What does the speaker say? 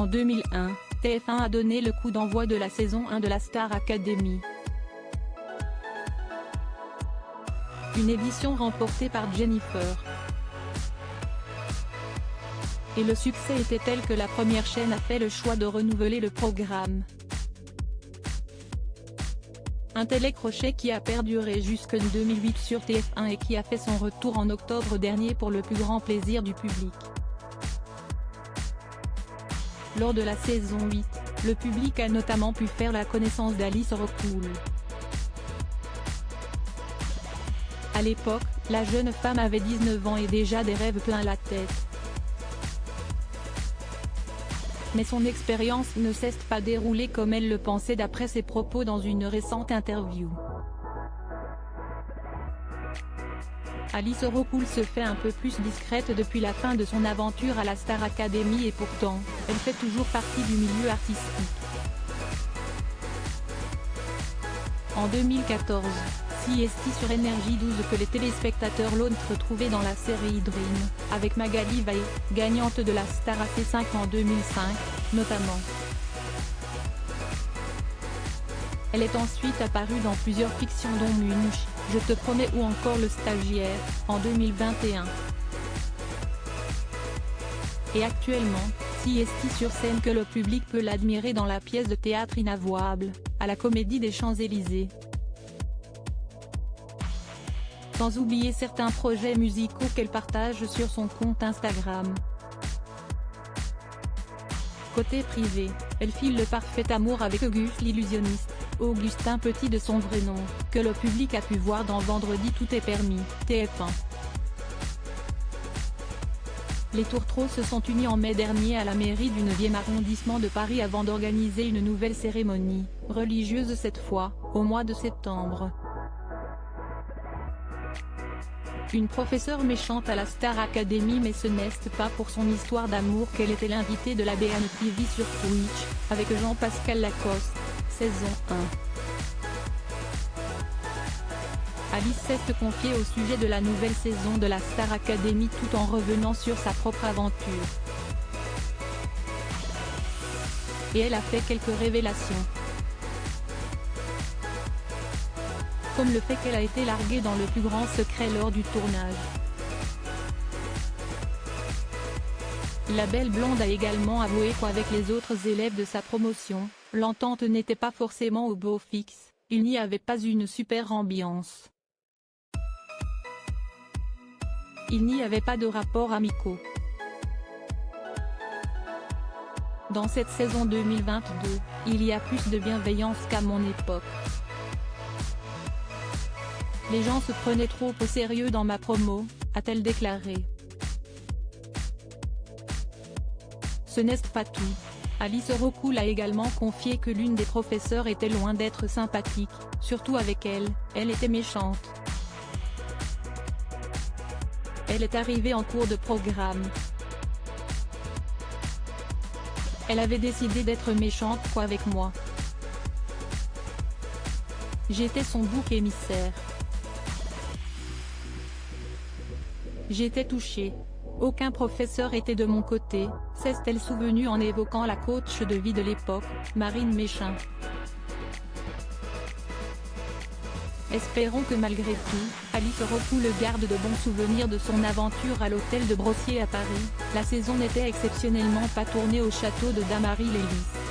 En 2001, TF1 a donné le coup d'envoi de la saison 1 de la Star Academy. Une édition remportée par Jennifer. Et le succès était tel que la première chaîne a fait le choix de renouveler le programme. Un télécrochet qui a perduré jusqu'en 2008 sur TF1 et qui a fait son retour en octobre dernier pour le plus grand plaisir du public. Lors de la saison 8, le public a notamment pu faire la connaissance d'Alice Rocoul. À l'époque, la jeune femme avait 19 ans et déjà des rêves plein la tête. Mais son expérience ne s'est pas déroulée comme elle le pensait d'après ses propos dans une récente interview. Alice Rocoul se fait un peu plus discrète depuis la fin de son aventure à la Star Academy et pourtant, elle fait toujours partie du milieu artistique. En 2014, CST sur Énergie 12 que les téléspectateurs l'ont retrouvée dans la série Dream, avec Magali Vaï, gagnante de la Star AC5 en 2005, notamment. Elle est ensuite apparue dans plusieurs fictions dont Munch, Je te promets ou encore Le Stagiaire, en 2021. Et actuellement, CST sur scène que le public peut l'admirer dans la pièce de théâtre Inavouable, à la Comédie des Champs-Élysées. Sans oublier certains projets musicaux qu'elle partage sur son compte Instagram. Côté privé, elle file le parfait amour avec Auguste l'illusionniste, Augustin Petit de son vrai nom, que le public a pu voir dans Vendredi tout est permis, TF1. Les tourtereaux se sont unis en mai dernier à la mairie du 9e arrondissement de Paris avant d'organiser une nouvelle cérémonie, religieuse cette fois, au mois de septembre. Une professeure méchante à la Star Academy, mais ce n'est pas pour son histoire d'amour qu'elle était l'invitée de la BNTV sur Twitch, avec Jean-Pascal Lacoste, saison 1. Alice s'est confiée au sujet de la nouvelle saison de la Star Academy tout en revenant sur sa propre aventure. Et elle a fait quelques révélations. Comme le fait qu'elle a été larguée dans le plus grand secret lors du tournage. La belle blonde a également avoué qu'avec les autres élèves de sa promotion, l'entente n'était pas forcément au beau fixe, il n'y avait pas une super ambiance. Il n'y avait pas de rapports amicaux. Dans cette saison 2022, il y a plus de bienveillance qu'à mon époque. Les gens se prenaient trop au sérieux dans ma promo, a-t-elle déclaré. Ce n'est pas tout. Alice Rocoul a également confié que l'une des professeurs était loin d'être sympathique, surtout avec elle, elle était méchante. Elle est arrivée en cours de programme. Elle avait décidé d'être méchante avec moi. J'étais son bouc émissaire. J'étais touchée. Aucun professeur était de mon côté, s'est-elle souvenue en évoquant la coach de vie de l'époque, Marine Méchin. Espérons que malgré tout, Alice Rocoul garde de bons souvenirs de son aventure à l'hôtel de Brossier à Paris. La saison n'était exceptionnellement pas tournée au château de Damary-Lélis.